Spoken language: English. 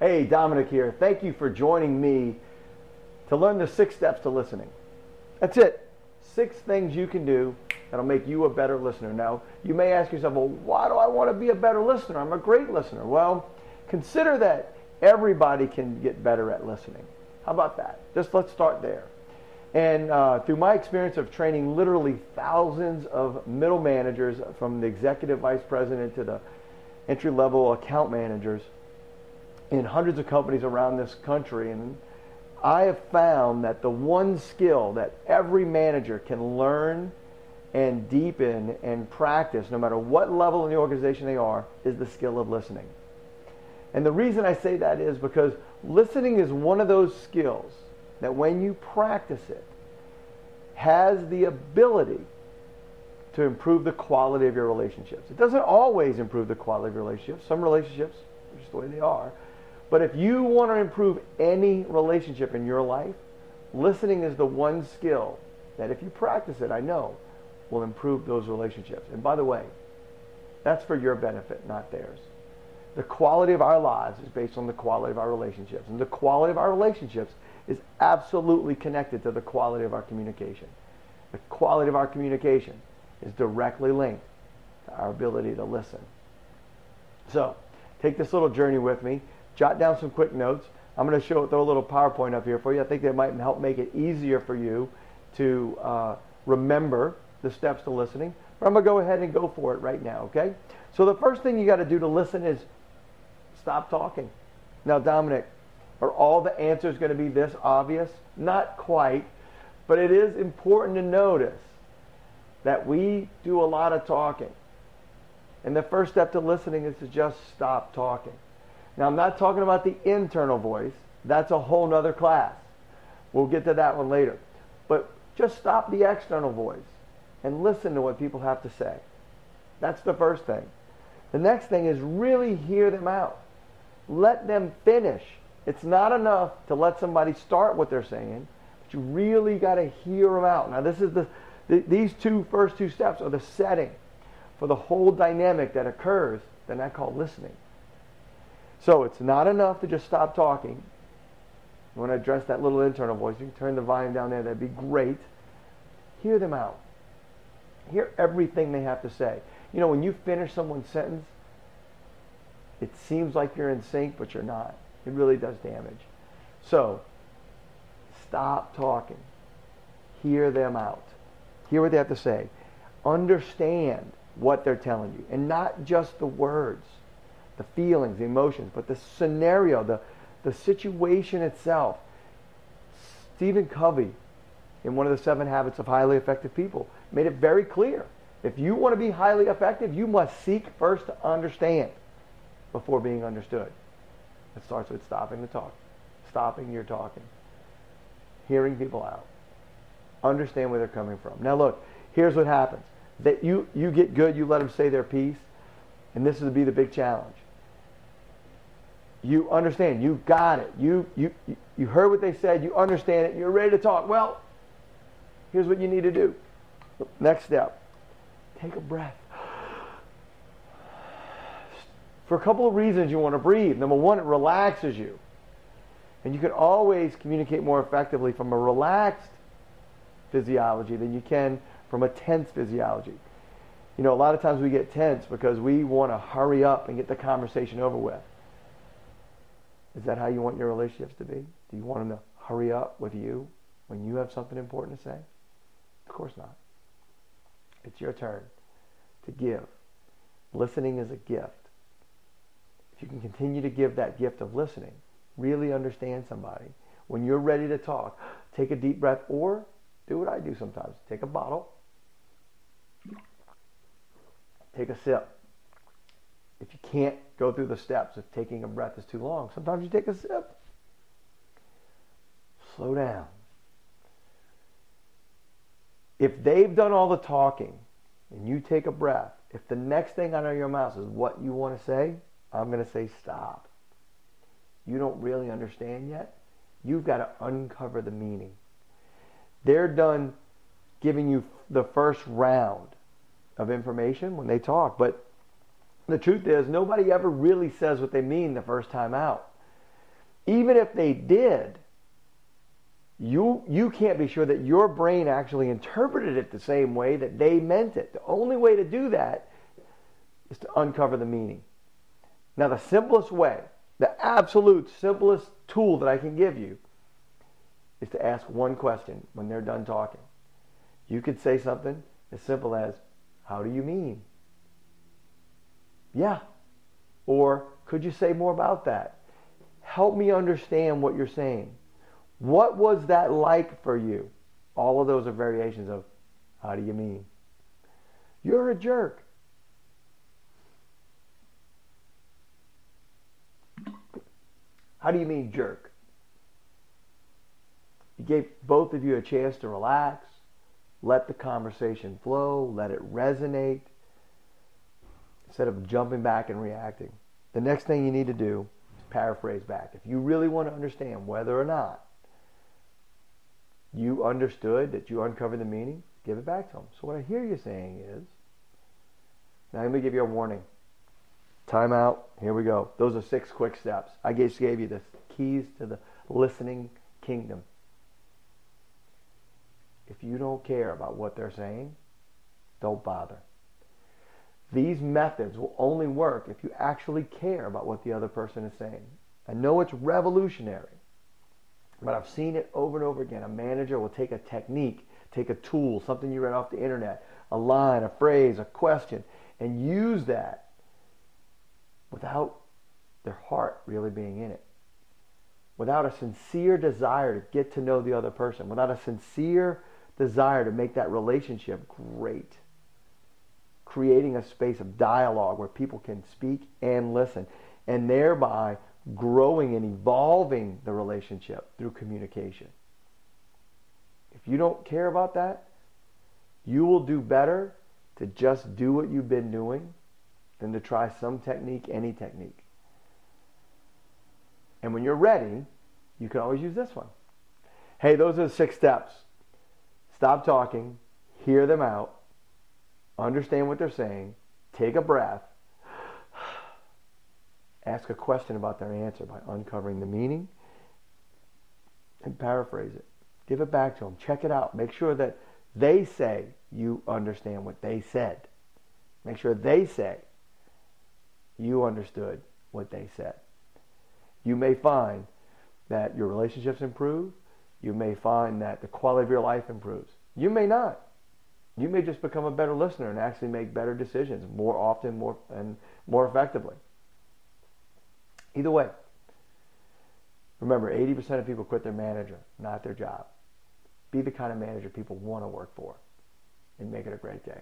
Hey, Dominic here. Thank you for joining me to learn the 6 steps to listening. That's it. 6 things you can do that'll make you a better listener. Now, you may ask yourself, well, why do I want to be a better listener? I'm a great listener. Well, consider that everybody can get better at listening. How about that? Just let's start there. And through my experience of training literally thousands of middle managers, from the executive vice president to the entry-level account managers in hundreds of companies around this country, and I have found that the one skill that every manager can learn and deepen and practice, no matter what level in the organization they are, is the skill of listening. And the reason I say that is because listening is one of those skills that when you practice it, has the ability to improve the quality of your relationships. It doesn't always improve the quality of your relationships. Some relationships are just the way they are. But if you want to improve any relationship in your life, listening is the one skill that if you practice it, I know, will improve those relationships. And by the way, that's for your benefit, not theirs. The quality of our lives is based on the quality of our relationships. And the quality of our relationships is absolutely connected to the quality of our communication. The quality of our communication is directly linked to our ability to listen. So, take this little journey with me. Jot down some quick notes. I'm going to throw a little PowerPoint up here for you. I think that might help make it easier for you to remember the steps to listening. But I'm going to go ahead and go for it right now, okay? So the first thing you got to do to listen is stop talking. Now, Dominic, are all the answers going to be this obvious? Not quite, but it is important to notice that we do a lot of talking. And the first step to listening is to just stop talking. Now, I'm not talking about the internal voice. That's a whole nother class. We'll get to that one later. But just stop the external voice and listen to what people have to say. That's the first thing. The next thing is really hear them out. Let them finish. It's not enough to let somebody start what they're saying, but you really got to hear them out. Now, this is these first two steps are the setting for the whole dynamic that occurs, then I call listening. So it's not enough to just stop talking. You want to address that little internal voice. You can turn the volume down there. That'd be great. Hear them out. Hear everything they have to say. You know, when you finish someone's sentence, it seems like you're in sync, but you're not. It really does damage. So, stop talking. Hear them out. Hear what they have to say. Understand what they're telling you. And not just the words, the feelings, the emotions, but the scenario, the situation itself. Stephen Covey, in one of the 7 Habits of Highly Effective People, made it very clear. If you want to be highly effective, you must seek first to understand before being understood. It starts with stopping the talk, stopping your talking, hearing people out, understand where they're coming from. Now look, here's what happens. That you get good, you let them say their piece, and this will be the big challenge. You understand, you got it, you heard what they said, you understand it, you're ready to talk. Well, here's what you need to do. Next step, take a breath. For a couple of reasons you want to breathe. Number one, it relaxes you. And you can always communicate more effectively from a relaxed physiology than you can from a tense physiology. You know, a lot of times we get tense because we want to hurry up and get the conversation over with. Is that how you want your relationships to be? Do you want them to hurry up with you when you have something important to say? Of course not. It's your turn to give. Listening is a gift. If you can continue to give that gift of listening, really understand somebody, when you're ready to talk, take a deep breath, or do what I do sometimes. Take a bottle, take a sip. If you can't go through the steps, if taking a breath is too long, sometimes you take a sip. Slow down. If they've done all the talking and you take a breath, if the next thing out of your mouth is what you want to say, I'm going to say stop. You don't really understand yet. You've got to uncover the meaning. They're done giving you the first round of information when they talk. But the truth is, nobody ever really says what they mean the first time out. Even if they did, you can't be sure that your brain actually interpreted it the same way that they meant it. The only way to do that is to uncover the meaning. Now, the simplest way, the absolute simplest tool that I can give you is to ask one question when they're done talking. You could say something as simple as, how do you mean? Yeah. Or, could you say more about that? Help me understand what you're saying. What was that like for you? All of those are variations of, how do you mean? You're a jerk. How do you mean jerk? You gave both of you a chance to relax, let the conversation flow, let it resonate, instead of jumping back and reacting. The next thing you need to do is paraphrase back. If you really want to understand whether or not you understood, that you uncovered the meaning, give it back to them. So what I hear you saying is, now let me give you a warning. Time out. Here we go. Those are 6 quick steps. I just gave you the keys to the listening kingdom. If you don't care about what they're saying, don't bother. These methods will only work if you actually care about what the other person is saying. I know it's revolutionary, but I've seen it over and over again. A manager will take a technique, take a tool, something you read off the internet, a line, a phrase, a question, and use that without their heart really being in it. Without a sincere desire to get to know the other person. Without a sincere desire to make that relationship great. Creating a space of dialogue where people can speak and listen. And thereby growing and evolving the relationship through communication. If you don't care about that, you will do better to just do what you've been doing than to try some technique, any technique. And when you're ready, you can always use this one. Hey, those are the 6 steps. Stop talking, hear them out, understand what they're saying, take a breath, ask a question about their answer by uncovering the meaning, and paraphrase it. Give it back to them. Check it out. Make sure that they say you understand what they said. Make sure they say you understood what they said. You may find that your relationships improve. You may find that the quality of your life improves. You may not. You may just become a better listener and actually make better decisions more often, more effectively. Either way, remember, 80% of people quit their manager, not their job. Be the kind of manager people want to work for, and make it a great day.